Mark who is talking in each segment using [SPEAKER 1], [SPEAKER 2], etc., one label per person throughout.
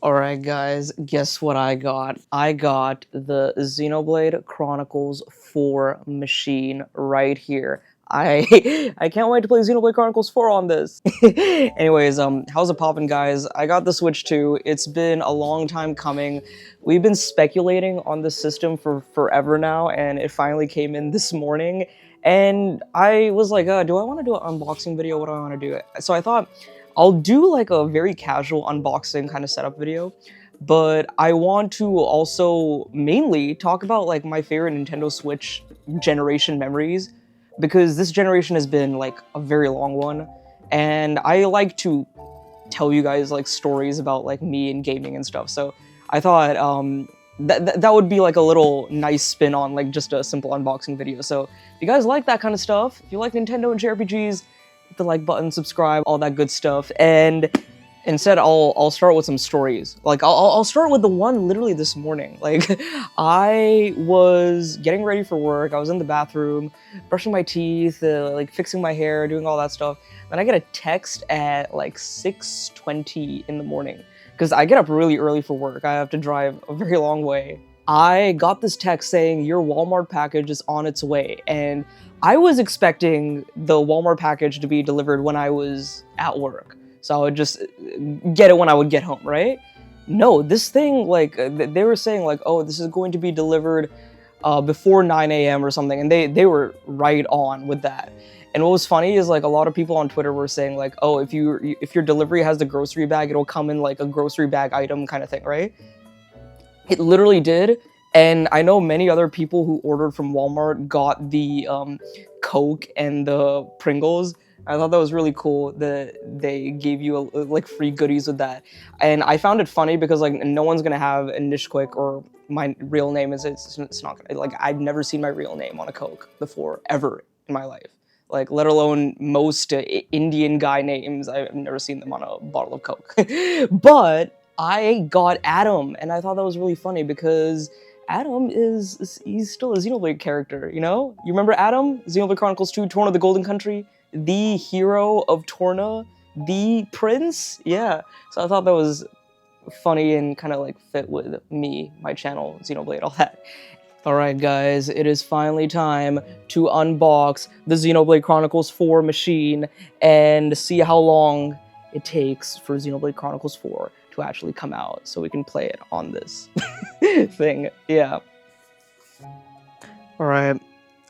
[SPEAKER 1] Alright guys, guess what I got? I got the XENOBLADE Chronicles 4 machine right here. I can't wait to play Xenoblade Chronicles 4 on this. Anyways, how's it poppin', guys? I got the Switch 2. It's been a long time coming. We've been speculating on this system for forever now, and it finally came in this morning. And I was like, do I want to do an unboxing video? What do I want to do? So I thought, I'll do like a very casual unboxing kind of setup video, but I want to also mainly talk about like my favorite Nintendo Switch generation memories, because this generation has been like a very long one, and I like to tell you guys like stories about like me and gaming and stuff. So I thought that would be like a little nice spin on like just a simple unboxing video. So if you guys like that kind of stuff, if you like Nintendo and JRPGs, hit the like button, subscribe, all that good stuff. And instead, I'll start with some stories. Like I'll start with the one literally this morning. Like I was getting ready for work. I was in the bathroom, brushing my teeth, like fixing my hair, doing all that stuff. Then I get a text at like 6:20 in the morning, because I get up really early for work. I have to drive a very long way. I got this text saying your Walmart package is on its way, and I was expecting the Walmart package to be delivered when I was at work, so I would just get it when I would get home, right? No, this thing, like, they were saying, like, oh, this is going to be delivered before 9 a.m. or something, and they were right on with that. And what was funny is, like, a lot of people on Twitter were saying, like, oh, if your delivery has the grocery bag, it'll come in, like, a grocery bag item kind of thing, right? It literally did. And I know many other people who ordered from Walmart got the Coke and the Pringles. I thought that was really cool that they gave you like free goodies with that. And I found it funny because like no one's gonna have a Nishquick, or my real name is, it's not gonna, like, I've never seen my real name on a Coke before, ever in my life. Like, let alone most Indian guy names, I've never seen them on a bottle of Coke. But I got Adam, and I thought that was really funny because Adam he's still a Xenoblade character, you know? You remember Adam? Xenoblade Chronicles 2, Torna the Golden Country? The hero of Torna? The prince? Yeah. So I thought that was funny and kind of like fit with me, my channel, Xenoblade, all that. Alright guys, it is finally time to unbox the Xenoblade Chronicles 4 machine and see how long it takes for Xenoblade Chronicles 4 to actually come out so we can play it on this thing. Yeah. Alright,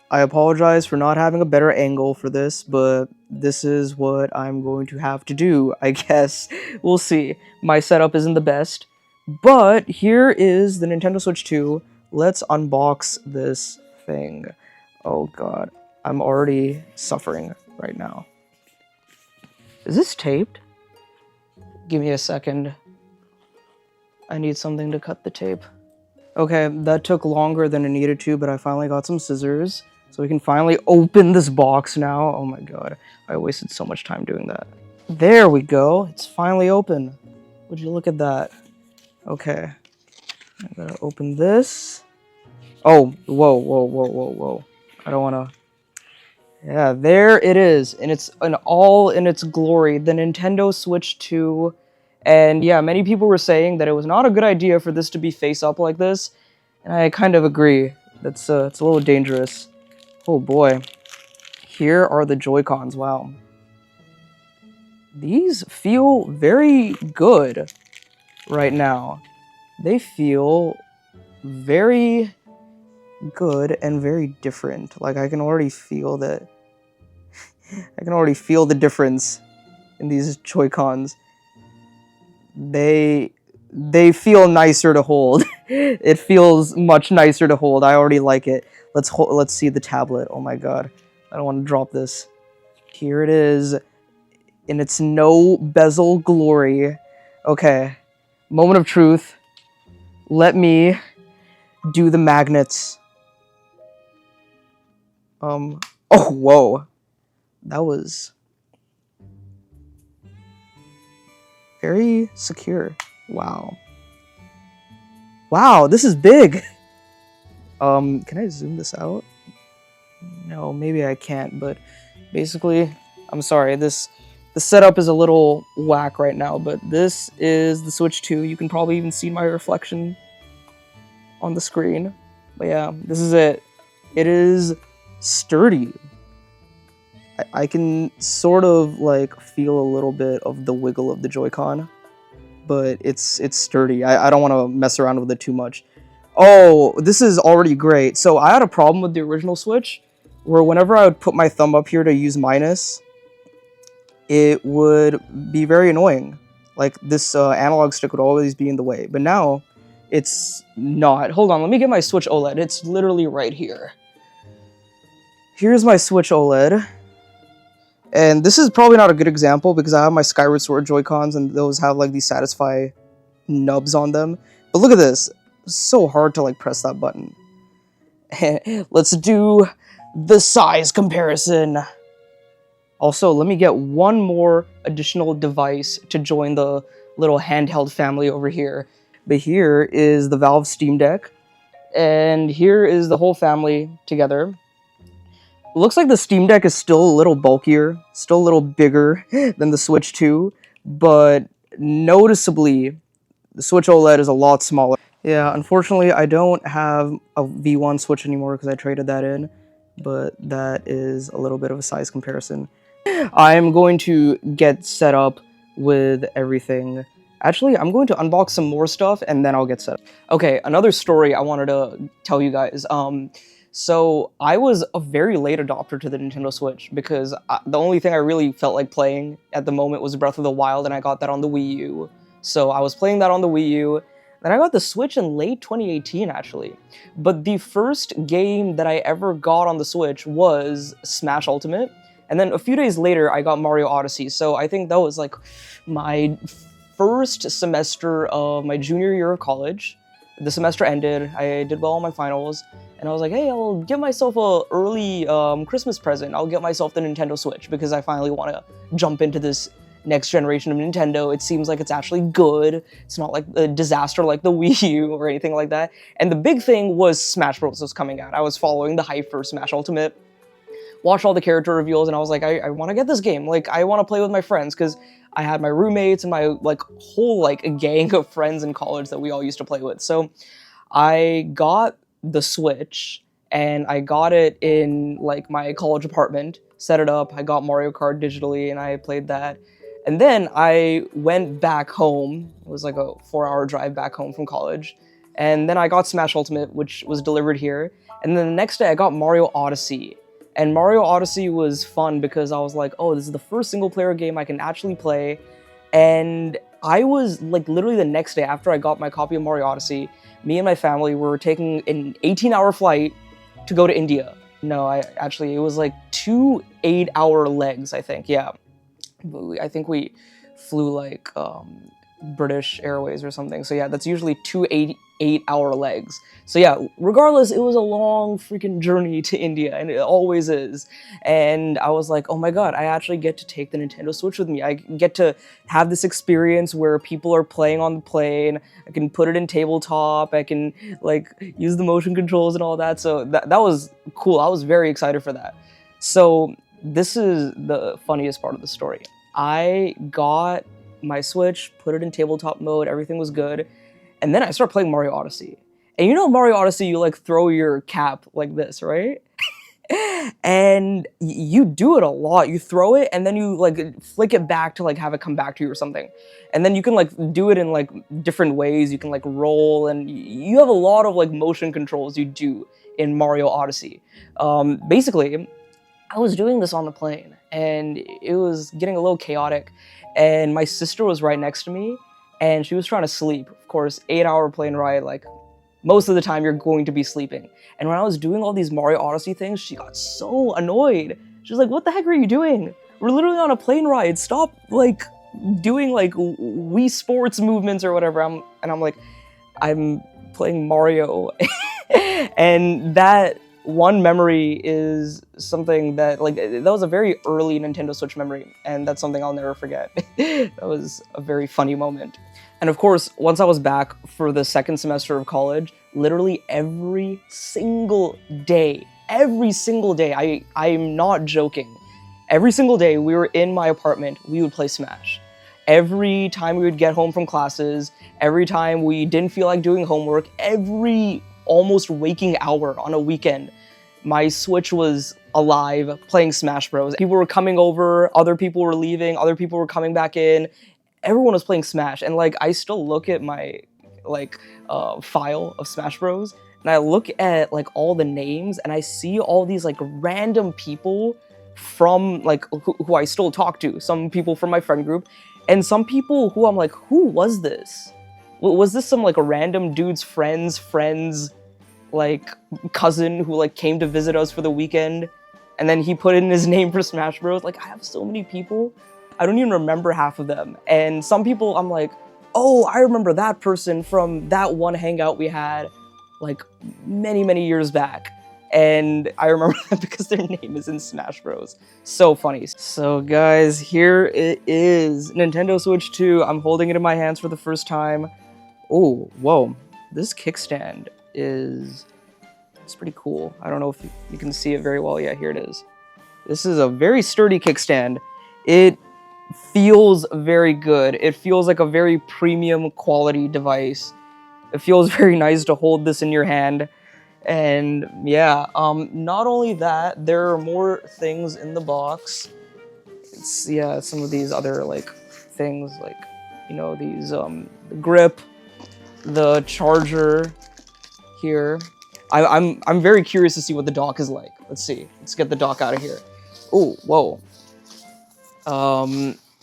[SPEAKER 1] I apologize for not having a better angle for this, but this is what I'm going to have to do, I guess. We'll see. My setup isn't the best, but here is the Nintendo Switch 2. Let's unbox this thing. Oh god, I'm already suffering right now. Is this taped? Give me a second. I need something to cut the tape. Okay, that took longer than it needed to, but I finally got some scissors, so we can finally open this box now. Oh my god, I wasted so much time doing that. There we go, it's finally open. Would you look at that? Okay, I gotta open this. Oh, whoa. I don't wanna... Yeah, there it is, and it's all in its glory. The Nintendo Switch 2. And yeah, many people were saying that it was not a good idea for this to be face up like this, and I kind of agree. It's a little dangerous. Oh boy. Here are the Joy-Cons, wow. These feel very good right now. They feel very good and very different. Like, I can already feel that. I can already feel the difference in these Joy-Cons. They feel nicer to hold. It feels much nicer to hold. I already like it. Let's see the tablet. Oh my god. I don't want to drop this. Here it is in its no bezel glory. Okay. Moment of truth. Let me do the magnets. Oh, whoa. That was very secure. Wow. Wow, this is big. Can I zoom this out? No, maybe I can't, but basically, I'm sorry, this The setup is a little whack right now, but this is the Switch 2. You can probably even see my reflection on the screen. But yeah, this is it. It is sturdy. I can sort of like feel a little bit of the wiggle of the Joy-Con, but it's sturdy. I don't want to mess around with it too much. Oh, this is already great. So I had a problem with the original Switch, where whenever I would put my thumb up here to use minus, it would be very annoying. Like this analog stick would always be in the way, but now it's not. Hold on, let me get my Switch OLED. It's literally right here. Here's my Switch OLED. And this is probably not a good example because I have my Skyward Sword Joy-Cons and those have like these Satisfy nubs on them. But look at this. It's so hard to like press that button. Let's do the size comparison. Also, let me get one more additional device to join the little handheld family over here. But here is the Valve Steam Deck, and here is the whole family together. It looks like the Steam Deck is still a little bulkier, still a little bigger than the Switch 2, but noticeably, the Switch OLED is a lot smaller. Yeah, unfortunately, I don't have a V1 Switch anymore because I traded that in, but that is a little bit of a size comparison. I'm going to get set up with everything. Actually, I'm going to unbox some more stuff and then I'll get set up. Okay, another story I wanted to tell you guys. So I was a very late adopter to the Nintendo Switch because the only thing I really felt like playing at the moment was Breath of the Wild, and I got that on the Wii U. So I was playing that on the Wii U. Then I got the Switch in late 2018, actually. But the first game that I ever got on the Switch was Smash Ultimate. And then a few days later, I got Mario Odyssey. So I think that was like my first semester of my junior year of college. The semester ended, I did well on my finals, and I was like, hey, I'll give myself a early Christmas present. I'll get myself the Nintendo Switch because I finally want to jump into this next generation of Nintendo. It seems like it's actually good. It's not like a disaster like the Wii U or anything like that. And the big thing was Smash Bros. Was coming out. I was following the hype for Smash Ultimate, watched all the character reveals, and I was like, I want to get this game. Like, I want to play with my friends because I had my roommates and my like whole like gang of friends in college that we all used to play with. So I got the Switch and I got it in like my college apartment, set it up. I got Mario Kart digitally and I played that. And then I went back home. It was like a 4-hour drive back home from college. And then I got Smash Ultimate, which was delivered here. And then the next day I got Mario Odyssey. And Mario Odyssey was fun because I was like, oh, this is the first single-player game I can actually play. And I was, like, literally the next day after I got my copy of Mario Odyssey, me and my family were taking an 18-hour flight to go to India. No, it was like 2 8-hour legs, I think, yeah. I think we flew, like, British Airways or something. So yeah, that's usually 2 8-hour legs. So yeah, regardless, it was a long freaking journey to India, and it always is. And I was like, oh my god, I actually get to take the Nintendo Switch with me. I get to have this experience where people are playing on the plane. I can put it in tabletop. I can like use the motion controls and all that. So that was cool. I was very excited for that. So this is the funniest part of the story. I got my Switch, put it in tabletop mode, everything was good, and then I started playing Mario Odyssey. And you know Mario Odyssey, you like throw your cap like this, right? And you do it a lot. You throw it and then you like flick it back to like have it come back to you or something. And then you can like do it in like different ways. You can like roll, and you have a lot of like motion controls you do in Mario Odyssey. Basically, I was doing this on the plane and it was getting a little chaotic. And my sister was right next to me, and she was trying to sleep. Of course, 8-hour plane ride, like, most of the time you're going to be sleeping. And when I was doing all these Mario Odyssey things, she got so annoyed. She was like, what the heck are you doing? We're literally on a plane ride. Stop, like, doing, like, Wii Sports movements or whatever. And I'm like, I'm playing Mario. And that one memory is something that, like, that was a very early Nintendo Switch memory, and that's something I'll never forget. That was a very funny moment. And of course, once I was back for the second semester of college, literally every single day, I'm not joking, Every single day we were in my apartment, we would play Smash. Every time we would get home from classes, every time we didn't feel like doing homework, every almost waking hour on a weekend, my Switch was alive playing Smash Bros. People were coming over, other people were leaving, other people were coming back in. Everyone was playing Smash, and like I still look at my file of Smash Bros. And I look at like all the names, and I see all these like random people from like who I still talk to. Some people from my friend group, and some people who I'm like, who was this? Was this some like a random dude's friend's like cousin who like came to visit us for the weekend, and then he put in his name for Smash Bros? Like I have so many people, I don't even remember half of them. And some people I'm like, oh, I remember that person from that one hangout we had like many years back. And I remember that because their name is in Smash Bros. So funny. So guys, here it is. Nintendo Switch 2. I'm holding it in my hands for the first time. Oh, whoa. This kickstand it's pretty cool. I don't know if you can see it very well. Yeah, here it is. This is a very sturdy kickstand. It feels very good. It feels like a very premium quality device. It feels very nice to hold this in your hand. And yeah, not only that, there are more things in the box. It's, yeah, some of these other like things, like, you know, these the grip, the charger here. I'm very curious to see what the dock is like. Let's see. Let's get the dock out of here. Oh, whoa.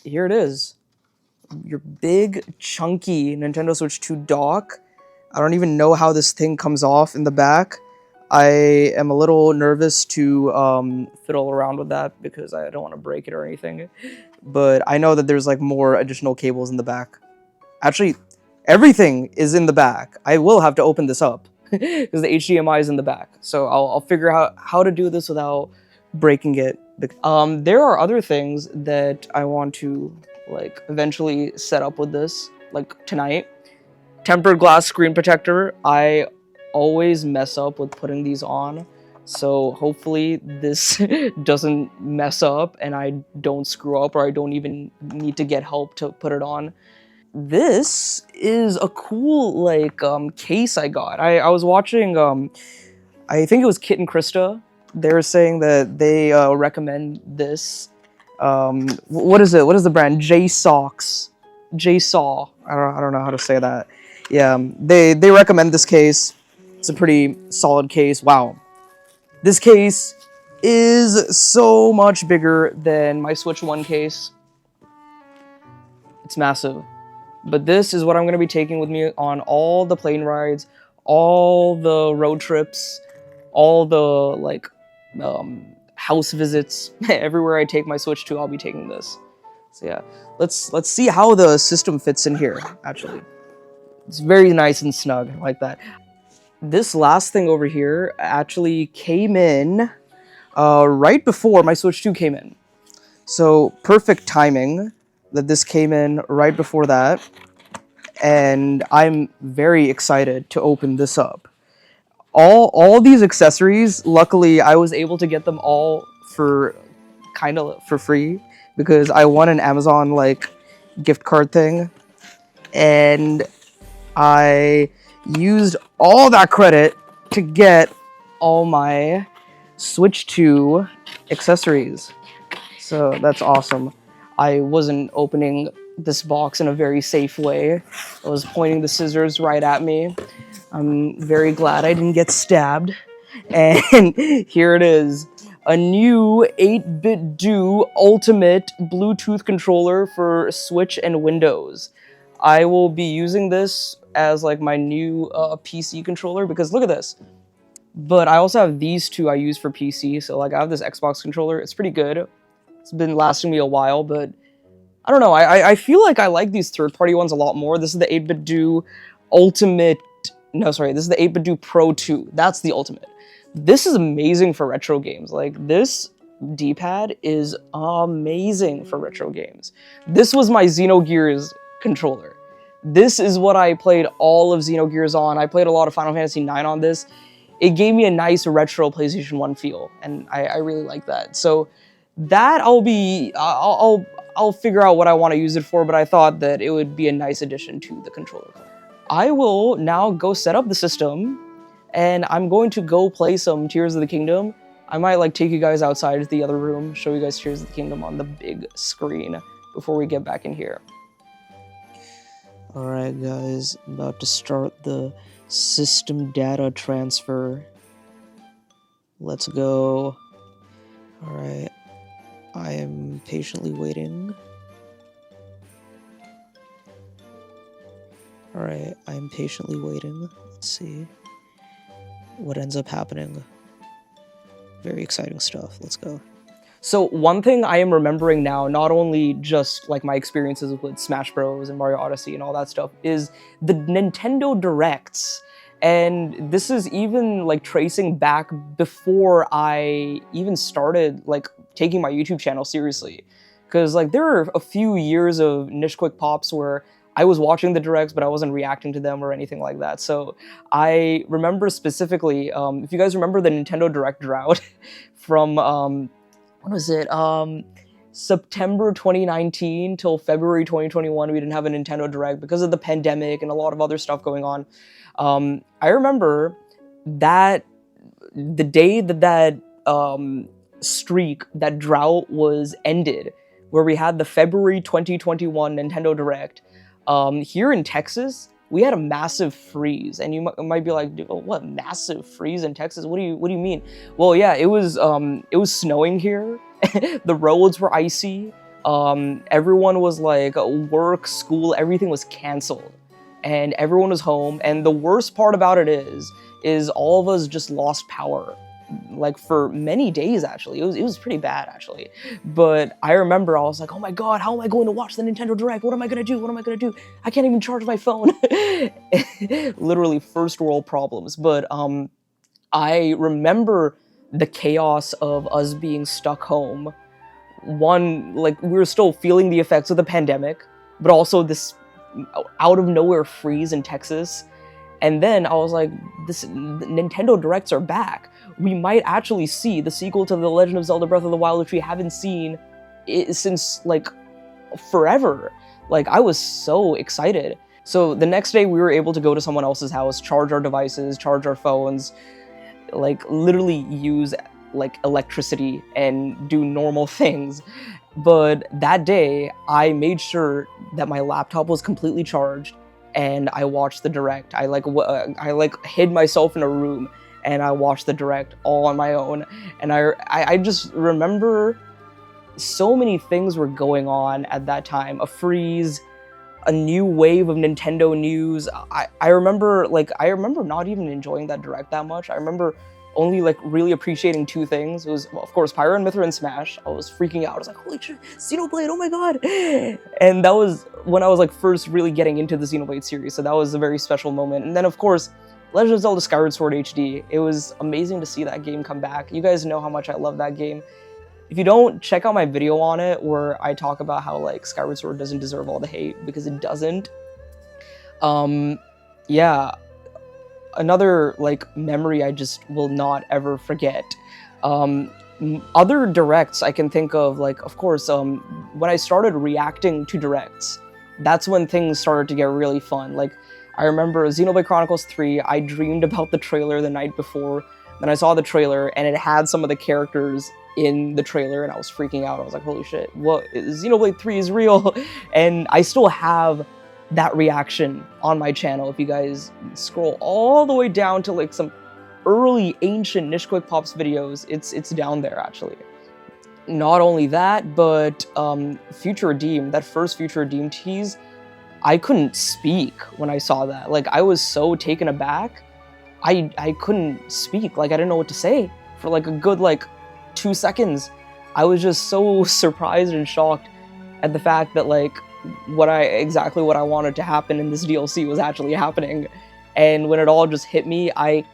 [SPEAKER 1] Here it is. Your big, chunky Nintendo Switch 2 dock. I don't even know how this thing comes off in the back. I am a little nervous to fiddle around with that because I don't want to break it or anything. But I know that there's like more additional cables in the back. Actually, everything is in the back. I will have to open this up because the HDMI is in the back. So I'll figure out how to do this without breaking it. There are other things that I want to like eventually set up with this, like tonight. Tempered glass screen protector. I always mess up with putting these on, so hopefully this doesn't mess up and I don't screw up, or I don't even need to get help to put it on. This is a cool like case I got. I was watching I think it was Kit and Krista. They were saying that they recommend this. What is it? What is the brand? JSOX. JSaw. I don't know how to say that. Yeah, they recommend this case. It's a pretty solid case. Wow. This case is so much bigger than my Switch 1 case. It's massive. But this is what I'm going to be taking with me on all the plane rides, all the road trips, all the like house visits. Everywhere I take my Switch 2, I'll be taking this. So yeah, let's see how the system fits in here, actually. It's very nice and snug like that. This last thing over here actually came in right before my Switch 2 came in. So perfect timing that this came in right before that. And I'm very excited to open this up. All these accessories, luckily I was able to get them all for kind of for free because I won an Amazon like gift card thing. And I used all that credit to get all my Switch 2 accessories. So that's awesome. I wasn't opening this box in a very safe way. I was pointing the scissors right at me. I'm very glad I didn't get stabbed. And here it is. A new 8-bit Do Ultimate Bluetooth controller for Switch and Windows. I will be using this as like my new PC controller because look at this. But I also have these two I use for PC. So like I have this Xbox controller. It's pretty good. It's been lasting me a while, but I don't know. I feel like I like these third-party ones a lot more. This is the 8-bit Do Ultimate. No, sorry. This is the 8-bit Do Pro 2. That's the Ultimate. This is amazing for retro games. Like this D-pad is amazing for retro games. This was my Xenogears controller. This is what I played all of Xenogears on. I played a lot of Final Fantasy IX on this. It gave me a nice retro PlayStation 1 feel, and I really like that. So That I'll figure out what I want to use it for, but I thought that it would be a nice addition to the controller. I will now go set up the system, and I'm going to go play some Tears of the Kingdom. I might like take you guys outside to the other room, show you guys Tears of the Kingdom on the big screen before we get back in here. Alright guys, about to start the system data transfer. Let's go. Alright, I am patiently waiting. Alright, I am patiently waiting. Let's see what ends up happening. Very exciting stuff. Let's go. So one thing I am remembering now, not only just like my experiences with Smash Bros. And Mario Odyssey and all that stuff, is the Nintendo Directs. And this is even like tracing back before I even started like taking my YouTube channel seriously. Because like there are a few years of Niche Quick Pops where I was watching the directs, but I wasn't reacting to them or anything like that. So I remember specifically, if you guys remember the Nintendo Direct drought from, when was it? September 2019 till February 2021, we didn't have a Nintendo Direct because of the pandemic and a lot of other stuff going on. I remember that the day that streak, that drought was ended, where we had the February 2021 Nintendo Direct, here in Texas, we had a massive freeze, and you might be like, "What massive freeze in Texas? What do you mean?" Well, yeah, it was snowing here. The roads were icy. Everyone was like work, school, everything was canceled, and everyone was home. And the worst part about it is all of us just lost power, like for many days actually. It was pretty bad actually. But I remember I was like, oh my god, how am I going to watch the Nintendo Direct? What am I gonna do? What am I gonna do? I can't even charge my phone. Literally first world problems. But I remember the chaos of us being stuck home. One, like we were still feeling the effects of the pandemic, but also this out of nowhere freeze in Texas. And then I was like, this Nintendo Directs are back. We might actually see the sequel to The Legend of Zelda Breath of the Wild, which we haven't seen since like forever. Like I was so excited. So the next day we were able to go to someone else's house, charge our devices, charge our phones, like literally use like electricity and do normal things. But that day I made sure that my laptop was completely charged, and I watched the Direct. I hid myself in a room and I watched the Direct all on my own. And I just remember so many things were going on at that time. A freeze, a new wave of Nintendo news. I remember not even enjoying that Direct that much. I remember only like really appreciating two things. It was, well, of course, Pyro and Mithra and Smash. I was freaking out. I was like, holy shit, Xenoblade, oh my god. And that was when I was like first really getting into the Xenoblade series. So that was a very special moment. And then of course, Legend of Zelda Skyward Sword HD. It was amazing to see that game come back. You guys know how much I love that game. If you don't, check out my video on it where I talk about how like Skyward Sword doesn't deserve all the hate, because it doesn't. Yeah. Another like memory I just will not ever forget. Other Directs I can think of, like, of course, when I started reacting to Directs, that's when things started to get really fun. Like, I remember Xenoblade Chronicles 3, I dreamed about the trailer the night before, then I saw the trailer, and it had some of the characters in the trailer, and I was freaking out. I was like, holy shit, what? Xenoblade 3 is real! And I still have that reaction on my channel. If you guys scroll all the way down to like some early ancient Niche Quick Pops videos, it's down there actually. Not only that, but Future Redeem, that first Future Redeem tease, I couldn't speak when I saw that. Like, I was so taken aback, I couldn't speak. Like, I didn't know what to say for like a good like 2 seconds. I was just so surprised and shocked at the fact that like exactly what I wanted to happen in this DLC was actually happening. And when it all just hit me, I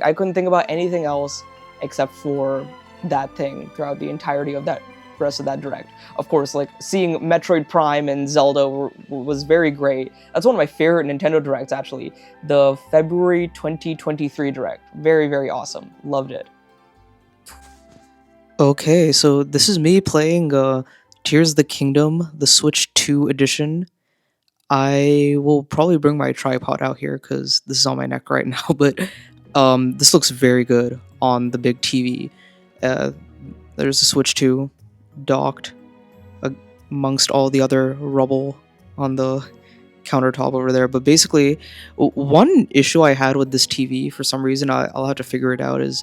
[SPEAKER 1] couldn't think about anything else except for that thing throughout the entirety of that rest of that Direct. Of course, like, seeing Metroid Prime and Zelda was very great. That's one of my favorite Nintendo Directs, actually. The February 2023 Direct. Very, very awesome. Loved it. Okay, so this is me playing Tears of the Kingdom, the Switch 2 edition. I will probably bring my tripod out here because this is on my neck right now, but this looks very good on the big TV. Uh, there's the Switch 2 docked amongst all the other rubble on the countertop over there. But basically, one issue I had with this TV, for some reason, I'll have to figure it out, is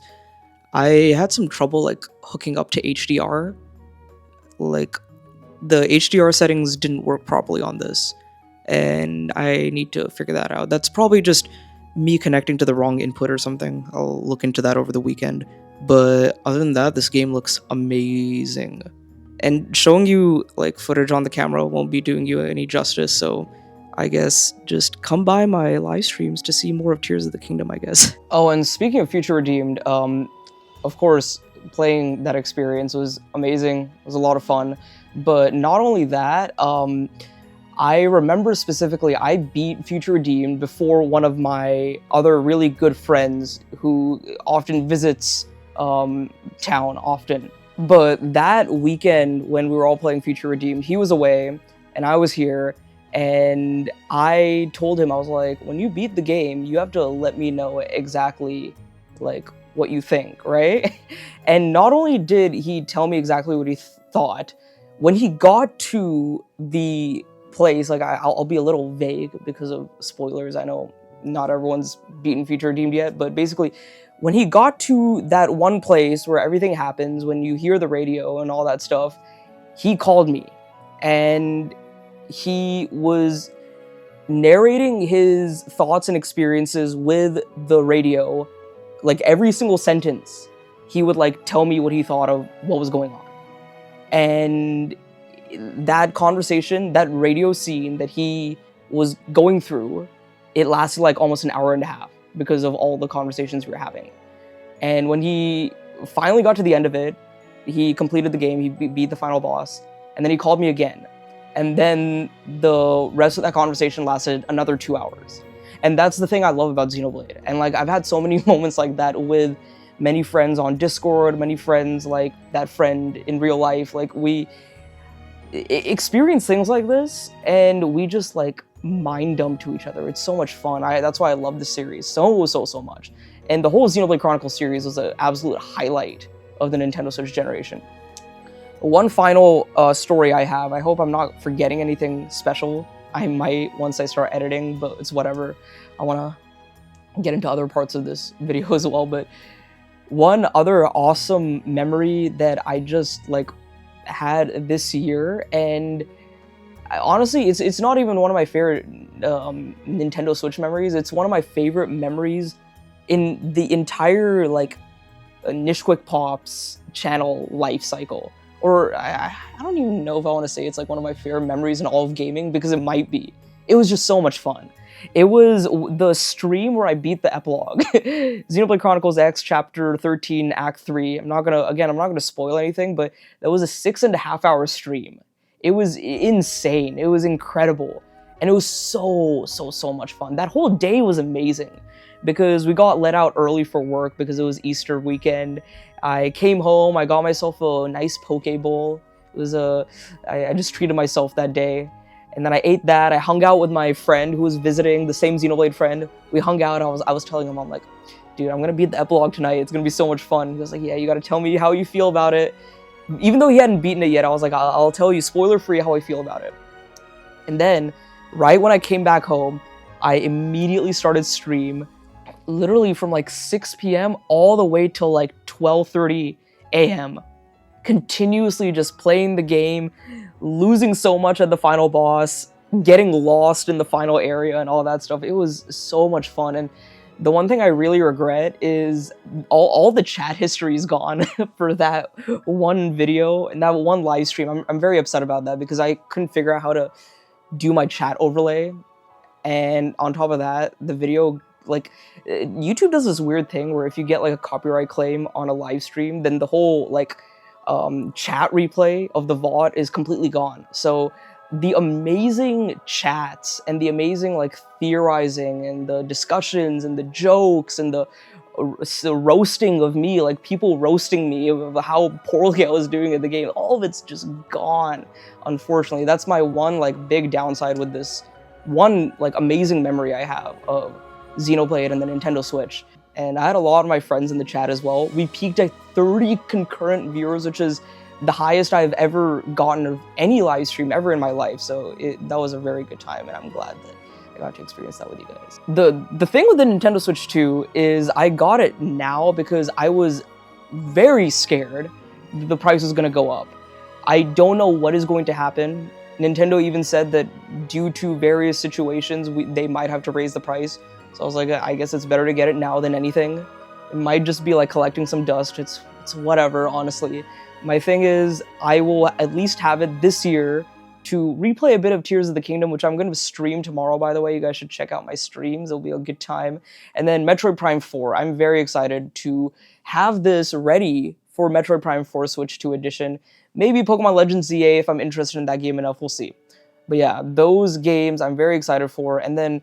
[SPEAKER 1] I had some trouble like hooking up to HDR. Like the HDR settings didn't work properly on this, and I need to figure that out. That's probably just me connecting to the wrong input or something. I'll look into that over the weekend. But other than that, this game looks amazing. And showing you like footage on the camera won't be doing you any justice, so I guess just come by my live streams to see more of Tears of the Kingdom, I guess. Oh, and speaking of Future Redeemed, of course, playing that experience was amazing. It was a lot of fun. But not only that, I remember specifically I beat Future Redeemed before one of my other really good friends who often visits town often. But that weekend when we were all playing Future Redeemed, he was away and I was here, and I told him, I was like, when you beat the game, you have to let me know exactly like what you think, right? And not only did he tell me exactly what he thought, when he got to the place, like I'll be a little vague because of spoilers. I know not everyone's beaten Future Redeemed yet, but basically when he got to that one place where everything happens, when you hear the radio and all that stuff, he called me and he was narrating his thoughts and experiences with the radio. Like every single sentence, he would like tell me what he thought of what was going on. And that conversation, that radio scene that he was going through, it lasted like almost an hour and a half because of all the conversations we were having. And when he finally got to the end of it, he completed the game, he beat the final boss, and then he called me again. And then the rest of that conversation lasted another 2 hours. And that's the thing I love about XENOBLADE. And like I've had so many moments like that with many friends on Discord, many friends like that friend in real life. Like we experience things like this and we just like mind dump to each other. It's so much fun. That's why I love this series so much. And the whole XENOBLADE Chronicles series was an absolute highlight of the Nintendo Switch generation. One final story I have, I hope I'm not forgetting anything special. I might once I start editing, but it's whatever. I want to get into other parts of this video as well. But one other awesome memory that I just like had this year, and honestly, it's not even one of my favorite Nintendo Switch memories. It's one of my favorite memories in the entire like Nishquick Pops channel life cycle. Or I don't even know if I want to say it's like one of my favorite memories in all of gaming, because it might be. It was just so much fun. It was the stream where I beat the epilogue. Xenoblade Chronicles X Chapter 13 Act 3. I'm not gonna spoil anything, but that was a 6.5 hour stream. It was insane. It was incredible. And it was so much fun. That whole day was amazing because we got let out early for work because it was Easter weekend. I came home, I got myself a nice poke bowl. It was I just treated myself that day. And then I ate that. I hung out with my friend who was visiting, the same Xenoblade friend. We hung out. I was telling him, I'm like, dude, I'm gonna beat the epilogue tonight. It's gonna be so much fun. He was like, yeah, you gotta tell me how you feel about it. Even though he hadn't beaten it yet, I was like, I'll tell you spoiler-free how I feel about it. And then, right when I came back home, I immediately started stream, literally from like 6 p.m. all the way till like 12:30 a.m. continuously just playing the game, losing so much at the final boss, getting lost in the final area and all that stuff. It was so much fun. And the one thing I really regret is all the chat history is gone for that one video and that one live stream. I'm very upset about that because I couldn't figure out how to do my chat overlay. And on top of that, the video, like, YouTube does this weird thing where if you get like a copyright claim on a live stream, then the whole like chat replay of the VOD is completely gone. So the amazing chats and the amazing like theorizing and the discussions and the jokes and the roasting of me, like people roasting me of how poorly I was doing at the game. All of it's just gone, unfortunately. That's my one like big downside with this one like amazing memory I have of XENOBLADE and the Nintendo Switch. And I had a lot of my friends in the chat as well. We peaked at 30 concurrent viewers, which is the highest I've ever gotten of any live stream ever in my life. So that was a very good time, and I'm glad that I got to experience that with you guys. The thing with the Nintendo Switch 2 is I got it now because I was very scared the price was going to go up. I don't know what is going to happen. Nintendo even said that due to various situations, they might have to raise the price. So I was like, I guess it's better to get it now than anything. It might just be like collecting some dust. It's whatever, honestly. My thing is, I will at least have it this year to replay a bit of Tears of the Kingdom, which I'm going to stream tomorrow, by the way. You guys should check out my streams. It'll be a good time. And then Metroid Prime 4. I'm very excited to have this ready for Metroid Prime 4 Switch 2 edition. Maybe Pokemon Legends ZA if I'm interested in that game enough. We'll see. But yeah, those games I'm very excited for. And then,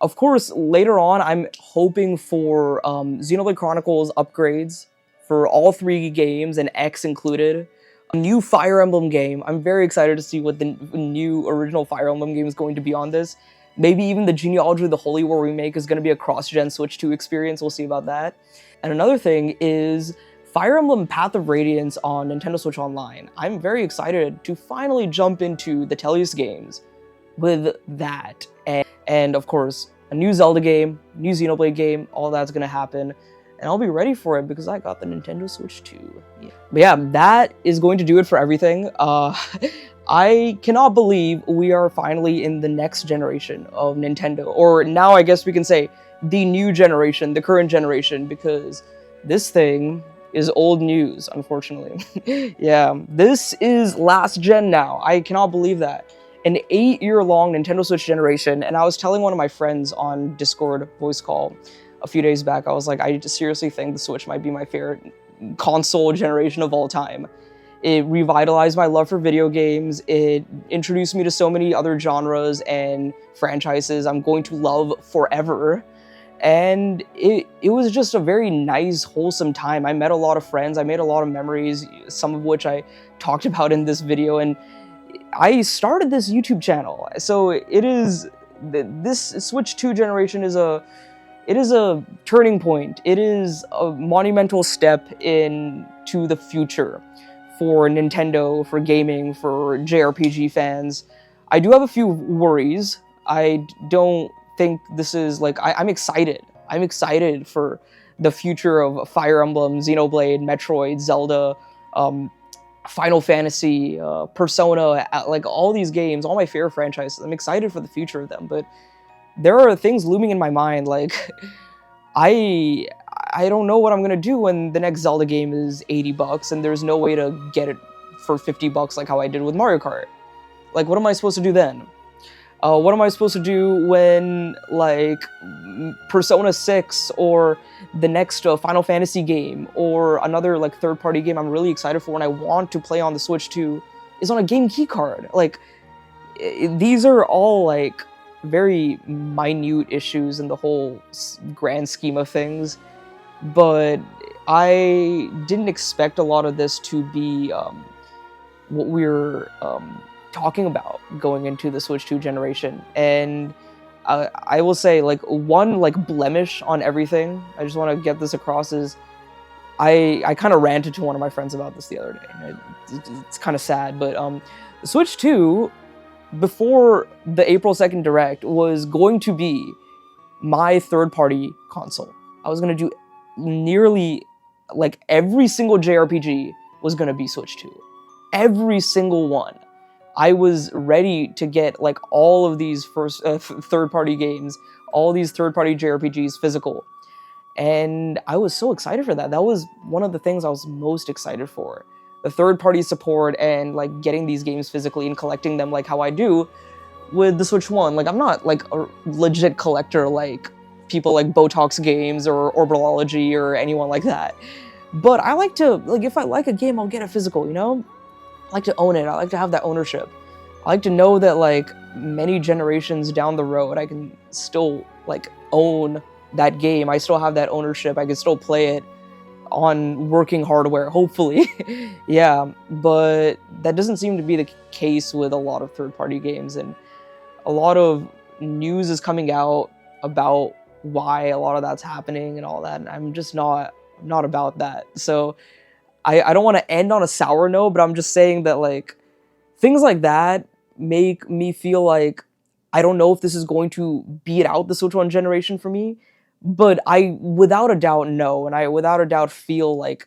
[SPEAKER 1] of course, later on, I'm hoping for Xenoblade Chronicles upgrades for all 3 games, and X included. A new Fire Emblem game. I'm very excited to see what the new original Fire Emblem game is going to be on this. Maybe even the Genealogy of the Holy War remake is going to be a cross-gen Switch 2 experience. We'll see about that. And another thing is Fire Emblem Path of Radiance on Nintendo Switch Online. I'm very excited to finally jump into the Tellius games with that. And of course, a new Zelda game, new Xenoblade game, all that's going to happen. And I'll be ready for it because I got the Nintendo Switch 2. Yeah. But yeah, that is going to do it for everything. I cannot believe we are finally in the next generation of Nintendo. Or now I guess we can say the new generation, the current generation, because this thing is old news, unfortunately. Yeah, this is last gen now. I cannot believe that. An 8-year-long Nintendo Switch generation, and I was telling one of my friends on Discord voice call a few days back, I was like, I just seriously think the Switch might be my favorite console generation of all time. It revitalized my love for video games. It introduced me to so many other genres and franchises I'm going to love forever. And it was just a very nice, wholesome time. I met a lot of friends. I made a lot of memories, some of which I talked about in this video. And I started this YouTube channel. So it is, this Switch 2 generation is a turning point. It is a monumental step into the future for Nintendo, for gaming, for JRPG fans. I do have a few worries. I don't think this is like, I'm excited. I'm excited for the future of Fire Emblem, Xenoblade, Metroid, Zelda, Final Fantasy, Persona, like all these games, all my favorite franchises. I'm excited for the future of them, but there are things looming in my mind, like, I don't know what I'm gonna do when the next Zelda game is $80 and there's no way to get it for $50 like how I did with Mario Kart. Like, what am I supposed to do then? What am I supposed to do when, like, Persona 6 or the next Final Fantasy game or another, like, third-party game I'm really excited for and I want to play on the Switch 2 is on a game keycard? Like, these are all, like, very minute issues in the whole grand scheme of things, but I didn't expect a lot of this to be what we're talking about going into the Switch 2 generation. And I will say, like, one like blemish on everything, I just want to get this across, is I kind of ranted to one of my friends about this the other day. It's kind of sad, but the Switch 2, before the April 2nd Direct, was going to be my third-party console. I was going to do nearly, like, every single JRPG was going to be Switch 2. Every single one. I was ready to get, like, all of these third-party games, all these third-party JRPGs physical. And I was so excited for that. That was one of the things I was most excited for. The third-party support and, like, getting these games physically and collecting them like how I do with the Switch 1. Like, I'm not, like, a legit collector like people like Botox Games or Orbitology or anyone like that. But I like to, like, if I like a game, I'll get it physical, you know? I like to own it. I like to have that ownership. I like to know that, like, many generations down the road, I can still, like, own that game. I still have that ownership. I can still play it on working hardware, hopefully. Yeah, but that doesn't seem to be the case with a lot of third-party games, and a lot of news is coming out about why a lot of that's happening and all that, and I'm just not about that. So I don't want to end on a sour note, but I'm just saying that, like, things like that make me feel like I don't know if this is going to beat out the Switch 1 generation for me, but I without a doubt know, and I without a doubt feel like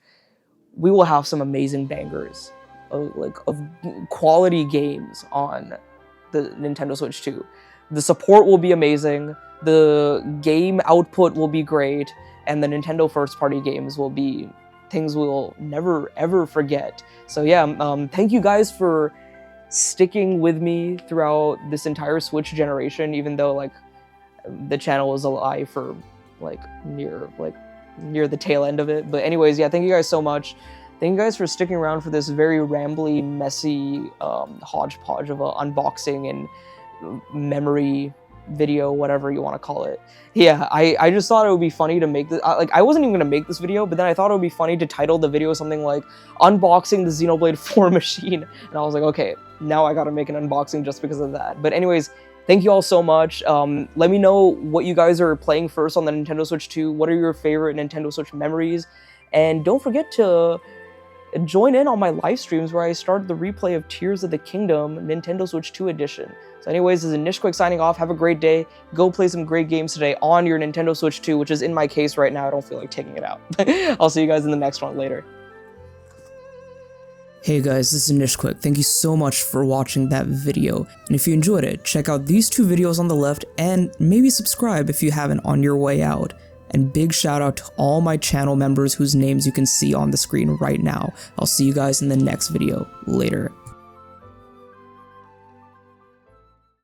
[SPEAKER 1] we will have some amazing bangers of quality games on the Nintendo Switch 2. The support will be amazing, the game output will be great, and the Nintendo first-party games will be things we'll never ever forget. So yeah, thank you guys for sticking with me throughout this entire Switch generation, even though like the channel was alive for like near the tail end of it. But anyways, yeah, thank you guys so much. Thank you guys for sticking around for this very rambly, messy hodgepodge of a unboxing and memory video, whatever you want to call it. Yeah, I just thought it would be funny to make this, like, I wasn't even gonna make this video, but then I thought it would be funny to title the video something like unboxing the XENOBLADE 4 machine, and I was like, okay, now I gotta make an unboxing just because of that. But anyways, thank you all so much. Let me know what you guys are playing first on the Nintendo Switch 2. What are your favorite Nintendo Switch memories? And don't forget to join in on my live streams where I started the replay of Tears of the Kingdom Nintendo Switch 2 edition. So anyways, this is Nishquick signing off. Have a great day. Go play some great games today on your Nintendo Switch 2, which is in my case right now. I don't feel like taking it out. I'll see you guys in the next one later. Hey guys, this is Nishquick. Thank you so much for watching that video. And if you enjoyed it, check out these two videos on the left and maybe subscribe if you haven't on your way out. And big shout out to all my channel members whose names you can see on the screen right now. I'll see you guys in the next video. Later.